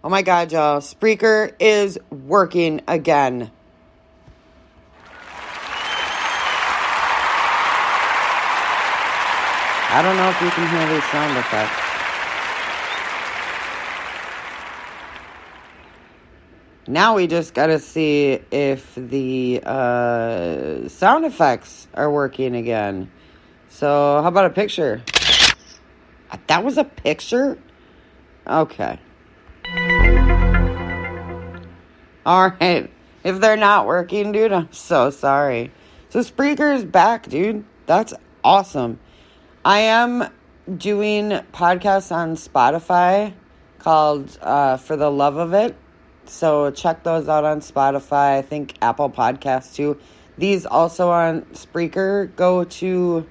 Oh my God, y'all. Spreaker is working again. I don't know if you can hear these sound effects. Now we just gotta see if the sound effects are working again. So how about a picture? That was a picture? Okay. Alright. If they're not working, dude, I'm so sorry. So Spreaker's back, dude. That's awesome. I am doing podcasts on Spotify called For the Love of It. So check those out on Spotify. I think Apple Podcasts too. These also on Spreaker go to,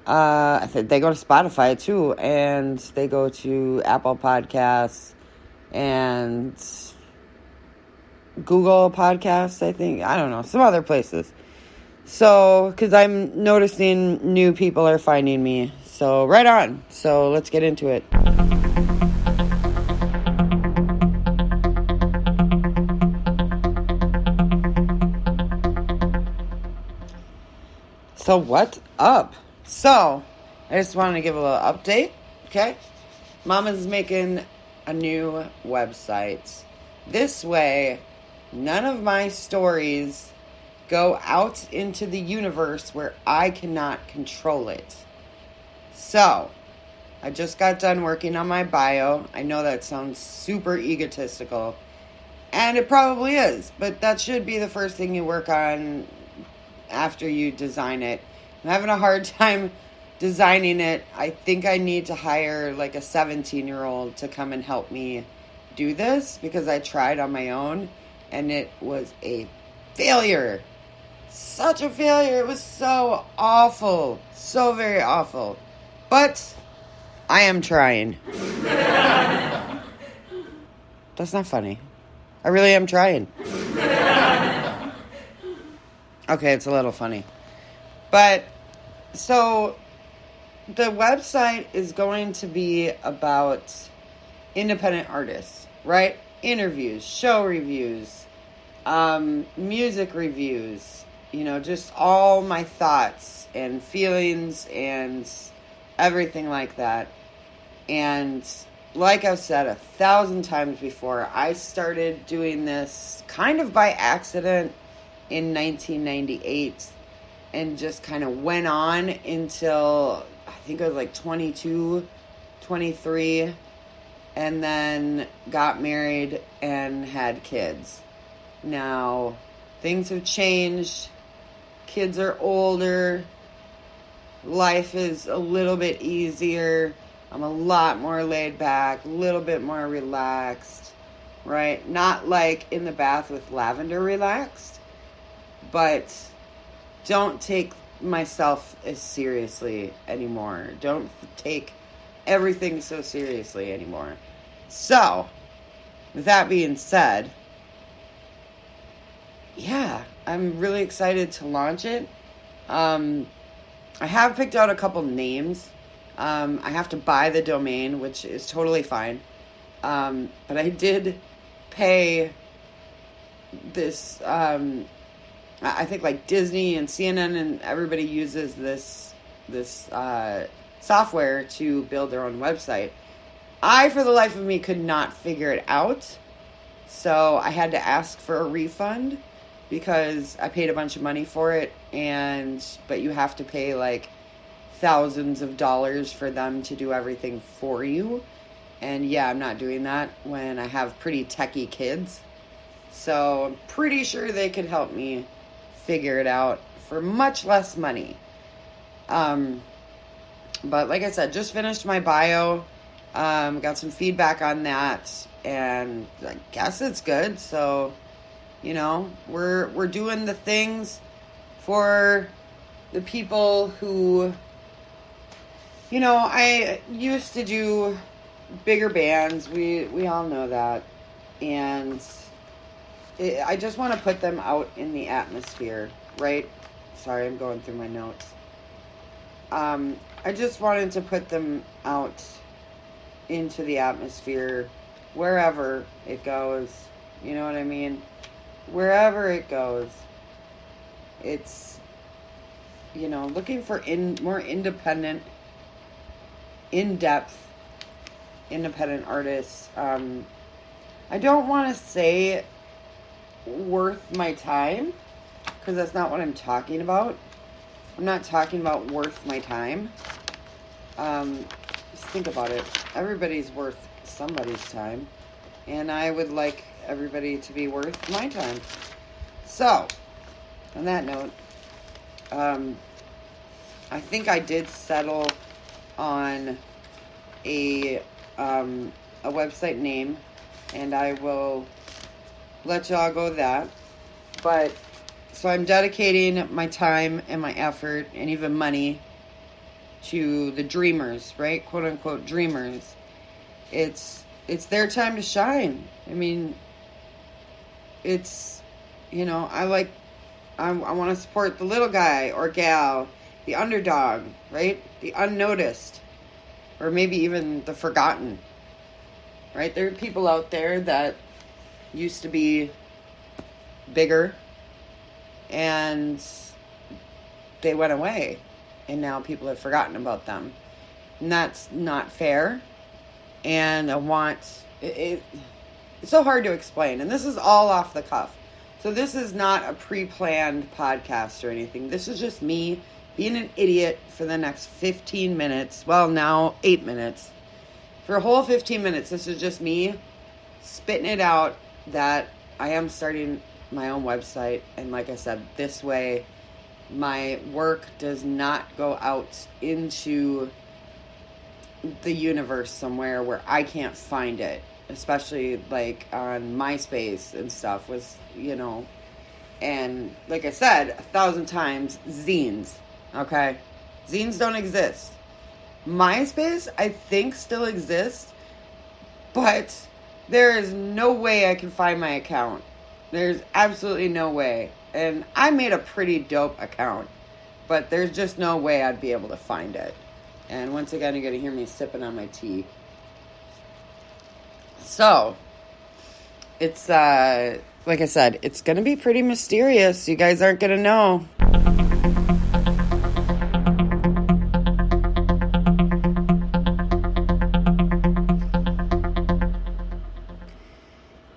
I think they go to Spotify too. And they go to Apple Podcasts and Google Podcasts, I think. I don't know. Some other places. So, because I'm noticing new people are finding me. So, right on. So, let's get into it. So, what's up? So, I just wanted to give a little update, okay? Mama's making a new website. This way, none of my stories go out into the universe where I cannot control it. So, I just got done working on my bio. I know that sounds super egotistical, and it probably is, but that should be the first thing you work on after you design it. I'm having a hard time designing it. I think I need to hire like a 17-year-old to come and help me do this because I tried on my own and it was a failure. Such a failure. It was so awful. So very awful. But I am trying. That's not funny. I really am trying. Okay, it's a little funny. But, so, the website is going to be about independent artists, right? Interviews, show reviews, music reviews, you know, just all my thoughts and feelings and everything like that. And like I've said 1,000 times before, I started doing this kind of by accident in 1998 and just kind of went on until I think I was like 22, 23, and then got married and had kids. Now, things have changed. Kids are older. Life is a little bit easier. I'm a lot more laid back, a little bit more relaxed, right? Not like in the bath with lavender relaxed, but don't take myself as seriously anymore. Don't take everything so seriously anymore. So, with that being said, yeah, I'm really excited to launch it. I have picked out a couple names. I have to buy the domain, which is totally fine. But I did pay this, I think like Disney and CNN and everybody uses this software to build their own website. I, for the life of me, could not figure it out. So I had to ask for a refund because I paid a bunch of money for it, but you have to pay like thousands of dollars for them to do everything for you. And yeah, I'm not doing that when I have pretty techie kids. So I'm pretty sure they could help me figure it out for much less money. But like I said, just finished my bio. Got some feedback on that, and I guess it's good. So, you know, we're doing the things for the people who, you know, I used to do bigger bands. We all know that. And I just want to put them out in the atmosphere, right? Sorry, I'm going through my notes. I just wanted to put them out into the atmosphere wherever it goes. You know what I mean? Wherever it goes, it's, looking for more independent, in-depth, independent artists. I don't want to say worth my time, because that's not what I'm talking about. I'm not talking about worth my time. Just think about it. Everybody's worth somebody's time. And I would like everybody to be worth my time. So, on that note, I think I did settle on a website name, and I will let y'all go that. But, so I'm dedicating my time and my effort and even money to the dreamers, right? Quote unquote dreamers. It's their time to shine. I mean, it's, I want to support the little guy or gal, the underdog, right? The unnoticed, or maybe even the forgotten, right? There are people out there that used to be bigger and they went away, and now people have forgotten about them. And that's not fair. And it's so hard to explain. And this is all off the cuff. So this is not a pre-planned podcast or anything. This is just me being an idiot for the next 15 minutes. Well, now 8 minutes. For a whole 15 minutes, this is just me spitting it out that I am starting my own website. And like I said, this way my work does not go out into the universe somewhere where I can't find it. Especially like on MySpace and stuff was, and like I said 1,000 times, zines. Okay? Zines don't exist. MySpace, I think, still exists, but there is no way I can find my account. There's absolutely no way. And I made a pretty dope account, but there's just no way I'd be able to find it. And once again, you're going to hear me sipping on my tea. So, it's, like I said, it's going to be pretty mysterious. You guys aren't going to know.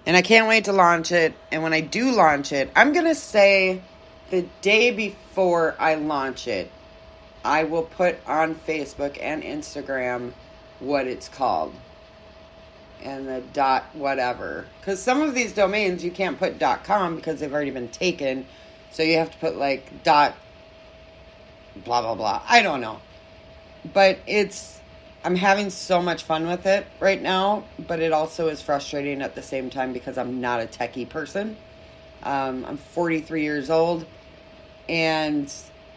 And I can't wait to launch it. And when I do launch it, I'm going to say the day before I launch it, I will put on Facebook and Instagram what it's called. And the dot whatever. Because some of these domains you can't put .com because they've already been taken. So you have to put like dot blah blah blah. I don't know. But I'm having so much fun with it right now, but it also is frustrating at the same time because I'm not a techie person. I'm 43 years old, and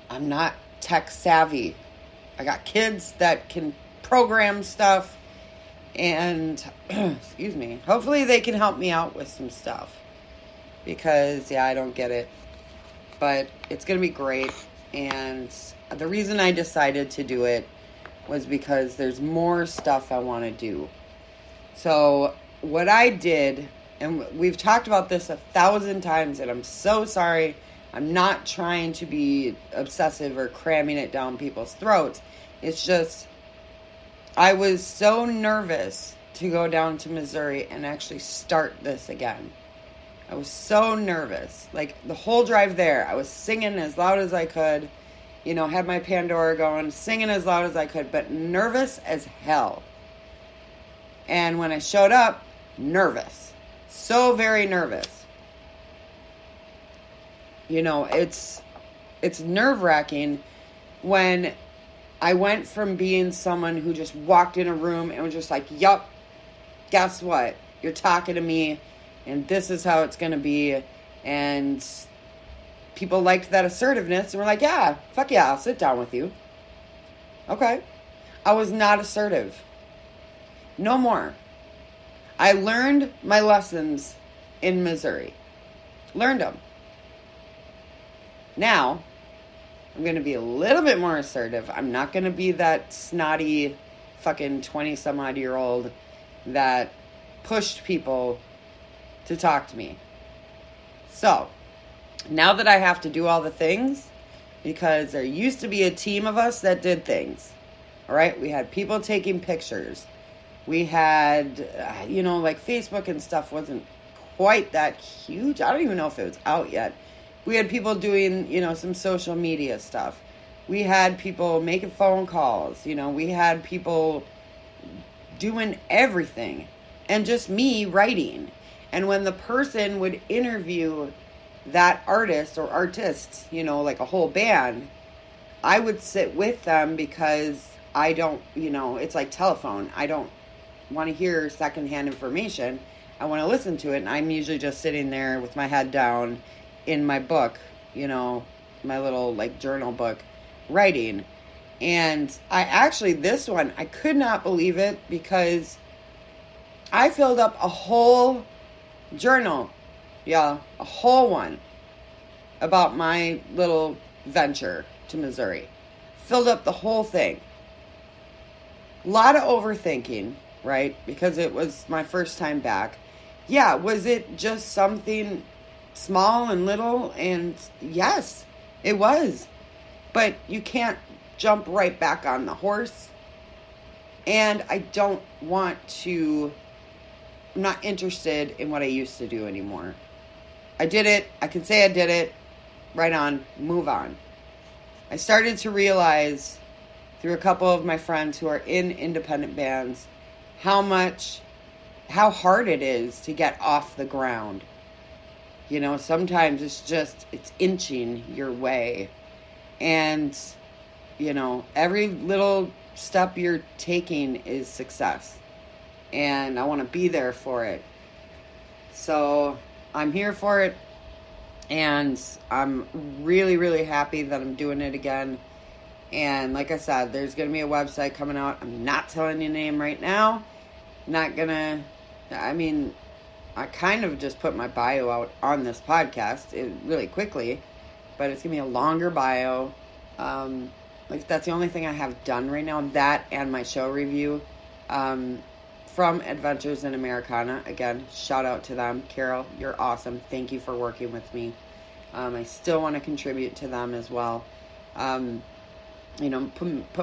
I'm not tech savvy. I got kids that can program stuff, and, excuse me, hopefully they can help me out with some stuff, because, I don't get it, but it's going to be great, and the reason I decided to do it was because there's more stuff I want to do. So what I did, and we've talked about this 1,000 times, and I'm so sorry. I'm not trying to be obsessive or cramming it down people's throats. It's just, I was so nervous to go down to Missouri and actually start this again. I was so nervous. Like, the whole drive there, I was singing as loud as I could. Had my Pandora going, singing as loud as I could, but nervous as hell. And when I showed up, nervous. So very nervous. It's nerve-wracking when I went from being someone who just walked in a room and was just like, yup, guess what? You're talking to me, and this is how it's going to be, and people liked that assertiveness and were like, yeah, fuck yeah, I'll sit down with you. Okay. I was not assertive. No more. I learned my lessons in Missouri. Learned them. Now, I'm going to be a little bit more assertive. I'm not going to be that snotty fucking 20-some-odd-year-old that pushed people to talk to me. So, now that I have to do all the things, because there used to be a team of us that did things. All right? We had people taking pictures. We had, like Facebook and stuff wasn't quite that huge. I don't even know if it was out yet. We had people doing, some social media stuff. We had people making phone calls. We had people doing everything. And just me writing. And when the person would interview that artist or artists, like a whole band, I would sit with them because I don't, it's like telephone. I don't want to hear secondhand information. I want to listen to it. And I'm usually just sitting there with my head down in my book, my little like journal book, writing. And this one, I could not believe it because I filled up a whole journal. Yeah, a whole one about my little venture to Missouri. Filled up the whole thing. A lot of overthinking, right? Because it was my first time back. Yeah, was it just something small and little? And yes, it was. But you can't jump right back on the horse. And I don't want to... I'm not interested in what I used to do anymore. I did it. I can say I did it. Right on. Move on. I started to realize through a couple of my friends who are in independent bands how hard it is to get off the ground. Sometimes it's inching your way. And, every little step you're taking is success. And I want to be there for it. So I'm here for it. And I'm really, really happy that I'm doing it again. And like I said, there's going to be a website coming out. I'm not telling you the name right now. I kind of just put my bio out on this podcast really quickly. But it's going to be a longer bio. That's the only thing I have done right now. That and my show review. From Adventures in Americana. Again, shout out to them. Carol, you're awesome. Thank you for working with me. I still want to contribute to them as well. Put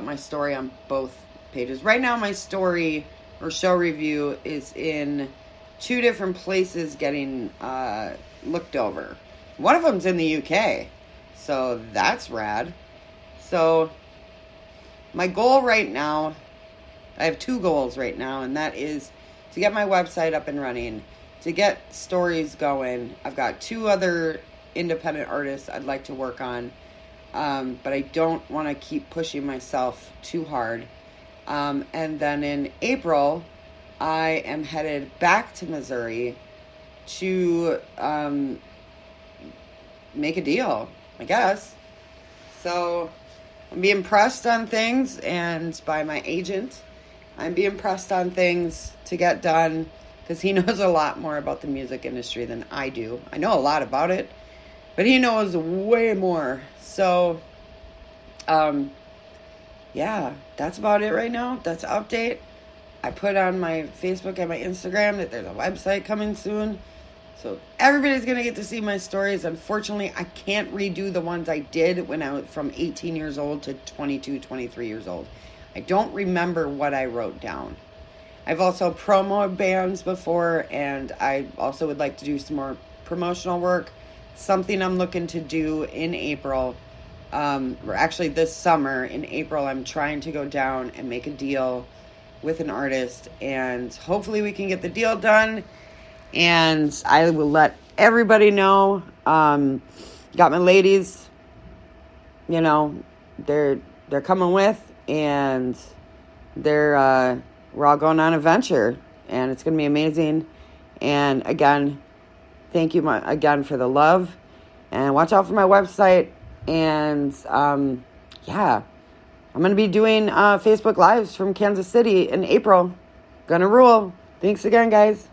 my story on both pages. Right now, my story or show review is in 2 different places getting looked over. One of them's in the UK. So that's rad. So my goal right now... I have 2 goals right now, and that is to get my website up and running, to get stories going. I've got 2 other independent artists I'd like to work on, but I don't want to keep pushing myself too hard. And then in April, I am headed back to Missouri to make a deal, I guess. So I'm being pressed on things, and by my agent... I'm being pressed on things to get done because he knows a lot more about the music industry than I do. I know a lot about it, but he knows way more. So, that's about it right now. That's an update. I put on my Facebook and my Instagram that there's a website coming soon. So everybody's going to get to see my stories. Unfortunately, I can't redo the ones I did when I was from 18 years old to 22, 23 years old. I don't remember what I wrote down. I've also promoted bands before, and I also would like to do some more promotional work. Something I'm looking to do in April, or actually this summer in April, I'm trying to go down and make a deal with an artist, and hopefully we can get the deal done, and I will let everybody know. Got my ladies, they're coming with. And we're all going on a venture, and it's going to be amazing. And again, thank you again for the love, and watch out for my website. And I'm going to be doing Facebook Lives from Kansas City in April. Gonna rule. Thanks again, guys.